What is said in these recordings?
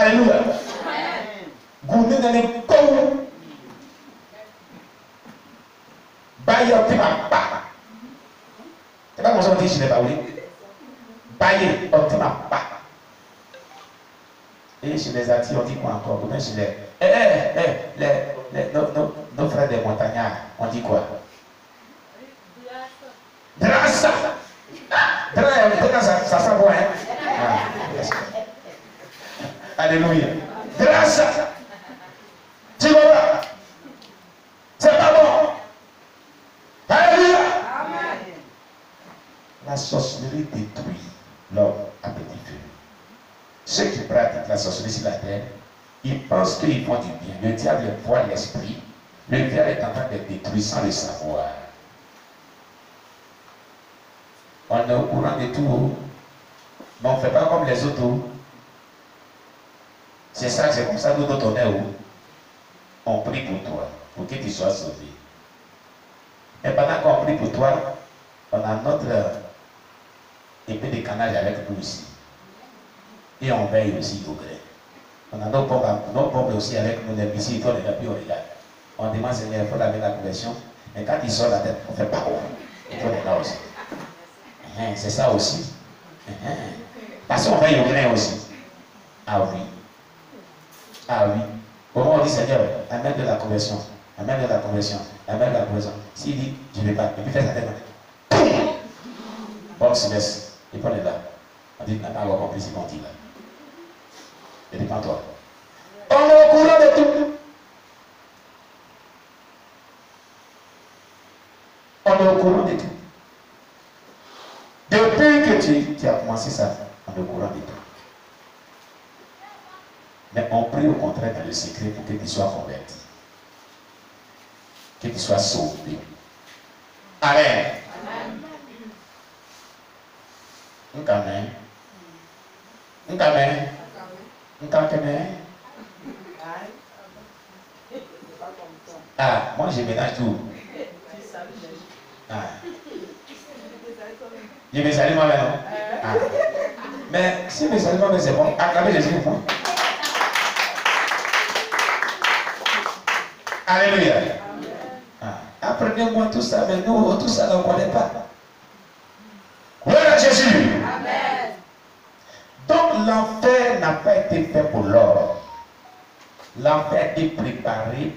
Alléluia. Gourmet dans les pauvres. Bailler optima pas. C'est pas comme ça on dit, je n'ai pas oublié. Bailler optima pas. Et chez les Atis, on dit quoi encore? Ou bien chez nos frères des montagnards, on dit quoi? Grâce. Grâce, ça s'envoie, hein? Alléluia. Grâce. Tu vois? C'est pas bon. Alléluia. La sorcellerie détruit l'homme à petit feu. Ceux qui pratiquent la sorcellerie sur la terre, ils pensent qu'ils font du bien. Le diable voit l'esprit. Le diable est en train de détruire sans le savoir. On est au courant de tout, mais on ne fait pas comme les autres. C'est ça, c'est comme ça que nous autres on est où? On prie pour toi, pour que tu sois sauvé. Et pendant qu'on prie pour toi, on a notre épée de canage avec nous ici. Et on veille aussi au gré. On a nos bombes aussi avec nous, les ici, on est là, puis on regarde. On demande, Seigneur, il faut laver la conversion. Mais quand il sort la tête, on ne fait pas haut. Il faut là aussi. C'est ça aussi. Parce qu'on veille au grain aussi. Ah oui. Ah oui. Au moment où on dit Seigneur, amène de la conversion. Amène de la conversion. Amène de la conversion. S'il dit, je ne vais pas. Et puis fait sa tête. Bon, se laisse. Et puis on est là. On dit, n'a pas avoir compris ce qu'on dit là. Et dépends-toi. On est au courant de tout. On est au courant de tout. Depuis que tu as commencé ça, on est au courant de tout. Mais on prie au contraire dans le secret pour que tu sois converti. Que tu sois sauvé. Amen. Amen. Amen. Amen. Ah, moi je mélange tout. Ah. Je me salue moi-même. Ah. Mais si je me salue moi-même, c'est bon. Acclamez Jésus pour moi. Alléluia. Ah. Apprenez-moi tout ça, mais nous, tout ça, on ne connaît pas. Gloire à Jésus. Amen. Donc l'enfer n'a pas été fait pour l'homme. L'enfer a été préparé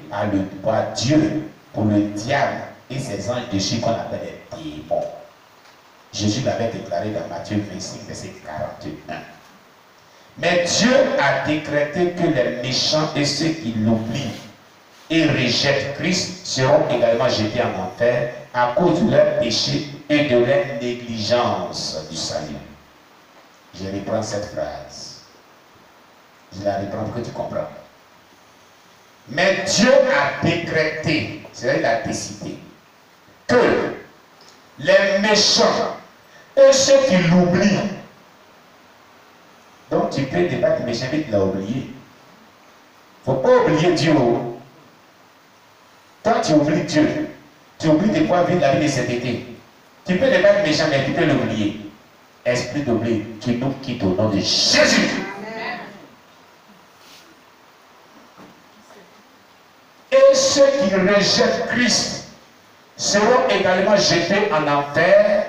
par Dieu pour le diable et ses anges déchus qu'on appelle les démons. Jésus l'avait déclaré dans Matthieu 25, verset 41. Mais Dieu a décrété que les méchants et ceux qui l'oublient et rejettent Christ seront également jetés en enfer à cause de leur péché et de leur négligence du salut. Je reprends cette phrase. Je la reprends pour que tu comprennes. Mais Dieu a décrété, c'est-à-dire il a décidé, que les méchants et ceux qui l'oublient, donc tu peux débattre méchant mais tu l'as oublié. Il ne faut pas oublier Dieu. Quand tu oublies Dieu, tu oublies de quoi vivre la vie de cet été. Tu peux débattre méchant mais tu peux l'oublier. Esprit d'oubli, tu nous quittes au nom de Jésus. Et ceux qui rejettent Christ seront également jetés en enfer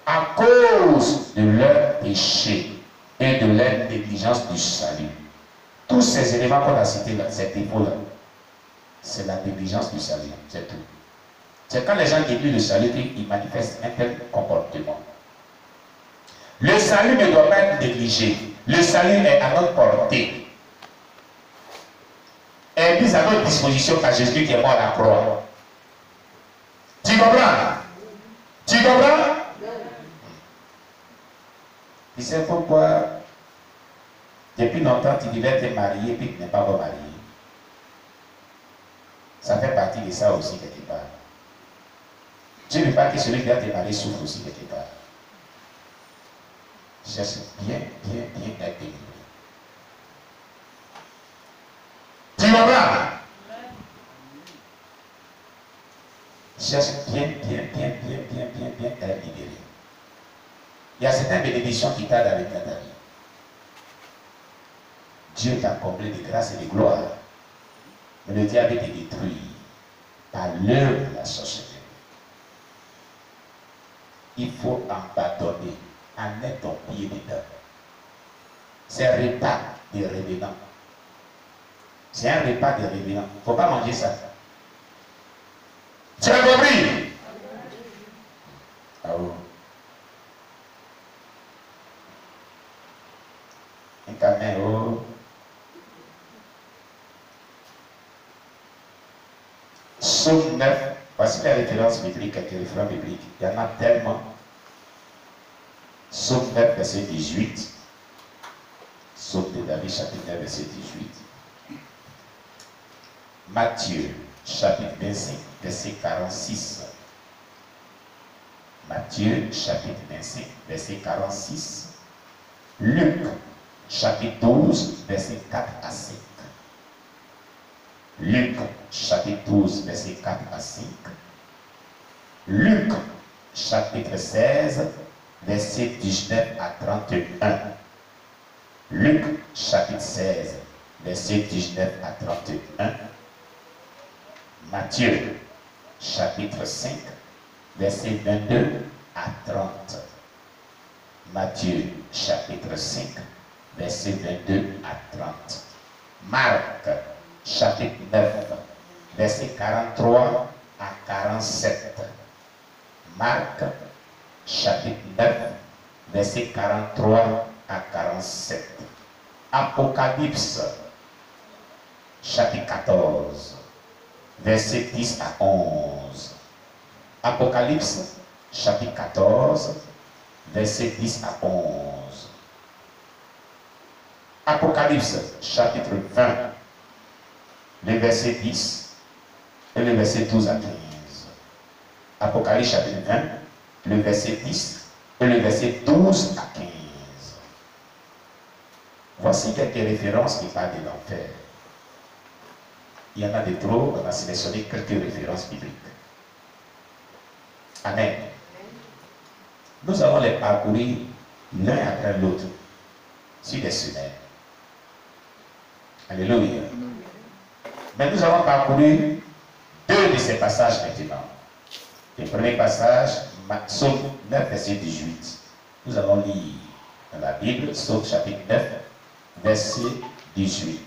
à cause de leur péché et de leur négligence du salut. Tous ces éléments qu'on a cités là, ces défauts-là, c'est la négligence du salut, c'est tout. C'est quand les gens négligent le salut qu'ils manifestent un tel comportement. Le salut ne doit pas être négligé. Le salut est à notre portée. Est mise à notre disposition par Jésus qui est mort à la croix. Tu comprends? Tu comprends? Tu sais pourquoi depuis longtemps tu devais te marier et tu n'es pas remarié. Ça fait partie de ça aussi quelque part. Je ne veux pas que celui qui doit te marier souffre aussi quelque part. Cherche bien être délivré. Tu comprends? Cherche bien être libéré. Il y a certaines bénédictions qui tardent avec ta vie. Dieu t'a comblé de grâce et de gloire. Mais le diable te détruit par l'œuvre de la sorcellerie. Il faut abandonner, en mettre ton pied dedans. C'est un repas de revenants. C'est un repas de revenants. Il ne faut pas manger ça. Tu as compris? Ah oui. Un caméo. Psaume 9. Voici la référence biblique, quelques références bibliques. Il y en a tellement. Psaume 9, verset 18. Psaume de David, chapitre 9, verset 18. Matthieu, chapitre 25, verset 46. Matthieu, chapitre 25, verset 46. Luc, chapitre 12, verset 4 à 5. Luc, chapitre 12, verset 4 à 5. Luc, chapitre 16, verset 19 à 31. Luc, chapitre 16, verset 19 à 31. Matthieu, chapitre 5, verset 22 à 30. Matthieu, chapitre 5, verset 22 à 30. Marc, chapitre 9, verset 43 à 47. Marc, chapitre 9, verset 43 à 47. Apocalypse, chapitre 14, verset 10 à 11. Apocalypse, chapitre 14, verset 10 à 11. Apocalypse, chapitre 20, le verset 10 et le verset 12 à 15. Apocalypse, chapitre 20, le verset 10 et le verset 12 à 15. Voici quelques références qui parlent de l'enfer. Il y en a de trop, on a sélectionné quelques références bibliques. Amen. Nous allons les parcourir l'un après l'autre sur des semaines. Alléluia. Mais nous allons parcourir deux de ces passages maintenant. Le premier passage, Psaume 9, verset 18. Nous allons lire dans la Bible, Psaume chapitre 9, verset 18.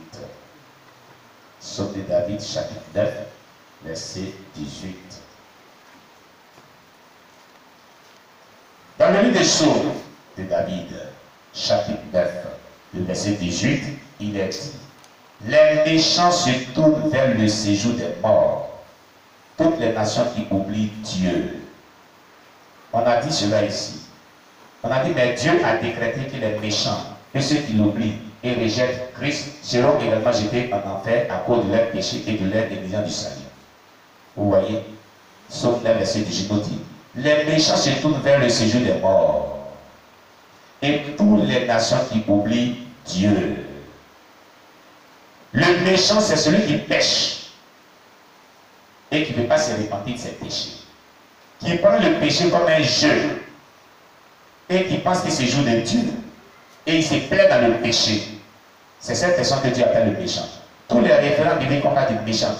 Psaume de David, chapitre 9, verset 18. Dans le livre des Psaumes de David, chapitre 9, le verset 18, il est dit: les méchants se tournent vers le séjour des morts, toutes les nations qui oublient Dieu. On a dit cela ici. On a dit, mais Dieu a décrété que les méchants et ceux qui l'oublient et rejettent Christ seront également jetés en enfer à cause de leur péché et de leur négligence du salut. Vous voyez, sauf le verset 18 nous dit: les méchants se tournent vers le séjour des morts et toutes les nations qui oublient Dieu. Le méchant, c'est celui qui pêche et qui ne veut pas se repentir de ses péchés, qui prend le péché comme un jeu et qui pense qu'il se joue de Dieu et il se plaît dans le péché. C'est cette personne que Dieu appelle le méchant. Tous les référents bibliques qu'on parle de méchant,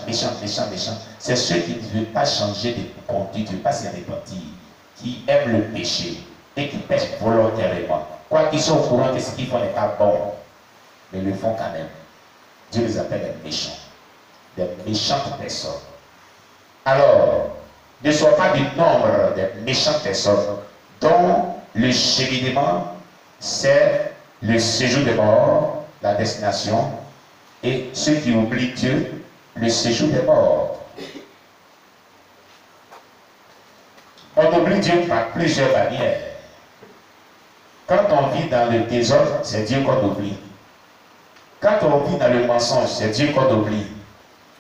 c'est ceux qui ne veulent pas changer de conduite, qui ne veulent pas se repentir, qui aiment le péché et qui pêchent volontairement. Quoi qu'ils soient au courant que ce qu'ils font n'est pas bon, mais le font quand même. Dieu les appelle des méchants, des méchantes personnes. Alors, ne sois pas du nombre des méchantes personnes dont le cheminement, c'est le séjour des morts, la destination, et ceux qui oublient Dieu, le séjour des morts. On oublie Dieu par plusieurs manières. Quand on vit dans le désordre, c'est Dieu qu'on oublie. Quand on vit dans le mensonge, c'est Dieu qu'on oublie.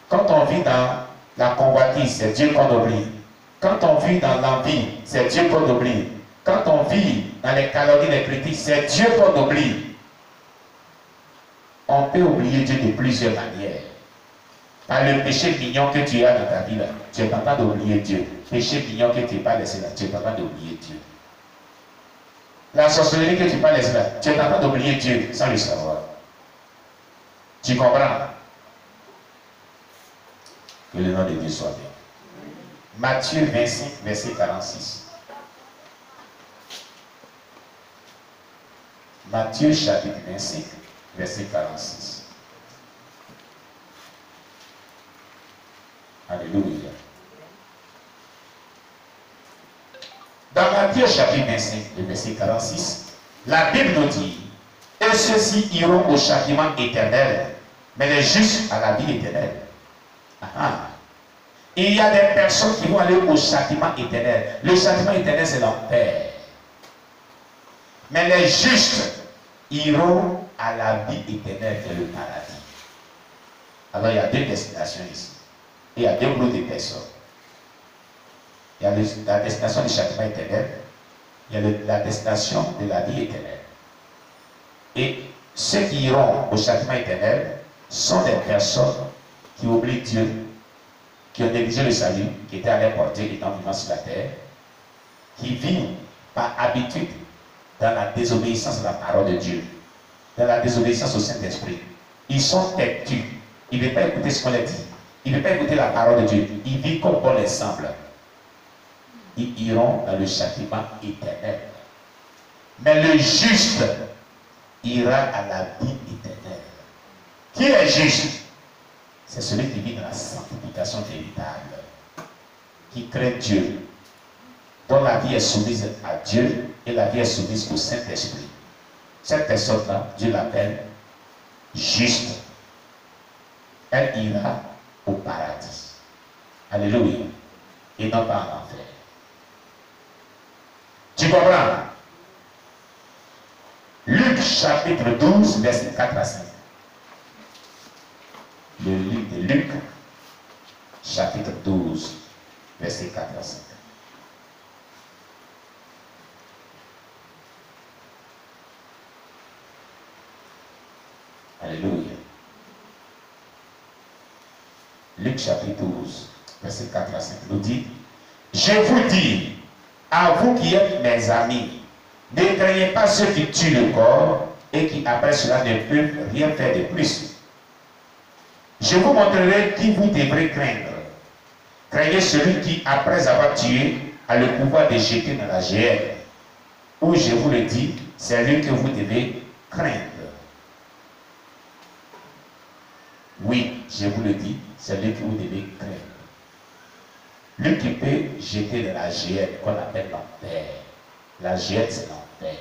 Quand on vit dans la convoitise, c'est Dieu qu'on oublie. Quand on vit dans l'envie, c'est Dieu qu'on oublie. Quand on vit dans les calomnies, les critiques, c'est Dieu qu'on oublie. On peut oublier Dieu de plusieurs manières. Par le péché mignon que tu as dans ta vie, là, tu es en train d'oublier Dieu. Péché mignon que tu n'es pas laissé là, tu es en train d'oublier Dieu. La sorcellerie que tu n'es pas laissé là, tu es en train d'oublier Dieu sans le savoir. Tu comprends? Que le nom de Dieu soit bien. Matthieu 25, verset 46. Matthieu chapitre 25, verset 46. Alléluia. Dans Matthieu chapitre 25, le verset 46, la Bible nous dit, et ceux-ci iront au châtiment éternel, mais les justes à la vie éternelle. Il y a des personnes qui vont aller au châtiment éternel. Le châtiment éternel, c'est l'enfer. Mais les justes iront à la vie éternelle, qui est le paradis. Alors il y a deux destinations ici. Il y a deux groupes de personnes. Il y a la destination du châtiment éternel. Il y a la destination de la vie éternelle. Et ceux qui iront au châtiment éternel sont des personnes qui oublient Dieu, qui ont négligé le salut, qui étaient à leur portée étant vivant sur la terre, qui vivent par habitude dans la désobéissance à la parole de Dieu, dans la désobéissance au Saint-Esprit. Ils sont têtus. Ils ne veulent pas écouter ce qu'on leur dit. Ils ne veulent pas écouter la parole de Dieu. Ils vivent comme bon les semble. Ils iront dans le châtiment éternel. Mais le juste ira à la vie éternelle. Qui est juste? C'est celui qui vit dans la sanctification véritable, qui craint Dieu, dont la vie est soumise à Dieu et la vie est soumise au Saint-Esprit. Cette personne-là, Dieu l'appelle juste. Elle ira au paradis. Alléluia. Et non pas en enfer. Tu comprends? Luc chapitre 12, verset 4 à 5. Le livre de Luc, chapitre 12, verset 4 à 5. Alléluia. Luc chapitre 12, verset 4 à 5 nous dit, je vous dis, à vous qui êtes mes amis, ne craignez pas ceux qui tuent le corps et qui après cela ne peuvent rien faire de plus. Je vous montrerai qui vous devrez craindre. Craignez celui qui, après avoir tué, a le pouvoir de jeter dans la géhenne. Ou je vous le dis, c'est lui que vous devez craindre. Oui, je vous le dis, c'est lui que vous devez craindre. Lui qui peut jeter dans la géhenne, qu'on appelle l'enfer. La géhenne, c'est l'enfer.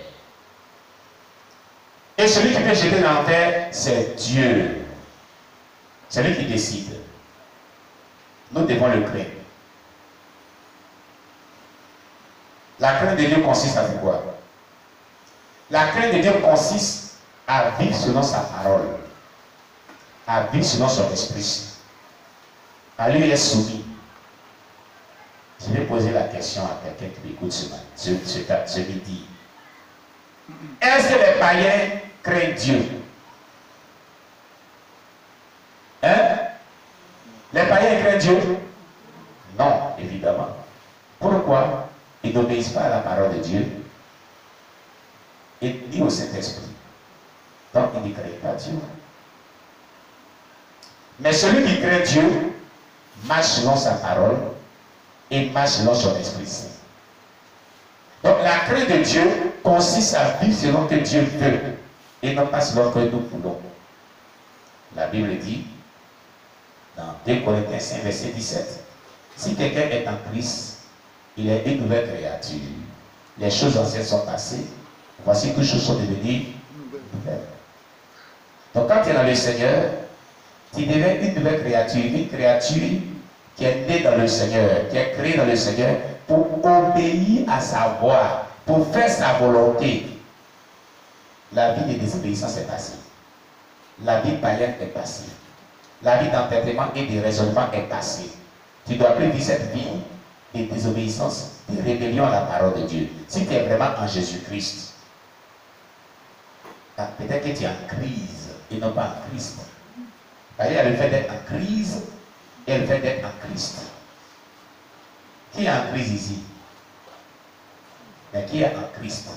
Et celui qui peut jeter dans l'enfer, c'est Dieu. C'est lui qui décide. Nous devons le craindre. La crainte de Dieu consiste à faire quoi? La crainte de Dieu consiste à vivre selon sa parole, à vivre selon son esprit, à lui être soumis. Je vais poser la question à quelqu'un qui m'écoute ce midi. Est-ce que les païens craignent Dieu? Hein? Les païens craignent Dieu? Non, évidemment. Pourquoi? Ils n'obéissent pas à la parole de Dieu et ni au Saint-Esprit. Donc, ils ne craignent pas Dieu. Mais celui qui craint Dieu marche selon sa parole et marche selon son Esprit Saint. Donc, la crainte de Dieu consiste à vivre selon que Dieu veut et non pas selon que nous voulons. La Bible dit dans 2 Corinthiens 5, verset 17, si quelqu'un est en Christ, il est une nouvelle créature. Les choses anciennes sont passées. Voici que toutes choses sont devenues nouvelles. Donc quand tu es dans le Seigneur, tu deviens une nouvelle créature qui est née dans le Seigneur, qui est créée dans le Seigneur pour obéir à sa voix, pour faire sa volonté. La vie de désobéissance est passée. La vie païenne est passée. La vie d'entêtement et de raisonnement est passée. Tu ne dois plus vivre cette vie de désobéissance, de rébellion à la parole de Dieu. Si tu es vraiment en Jésus-Christ, peut-être que tu es en crise et non pas en Christ. Il y a le fait d'être en crise et le fait d'être en Christ. Qui est en crise ici? Mais qui est en Christ?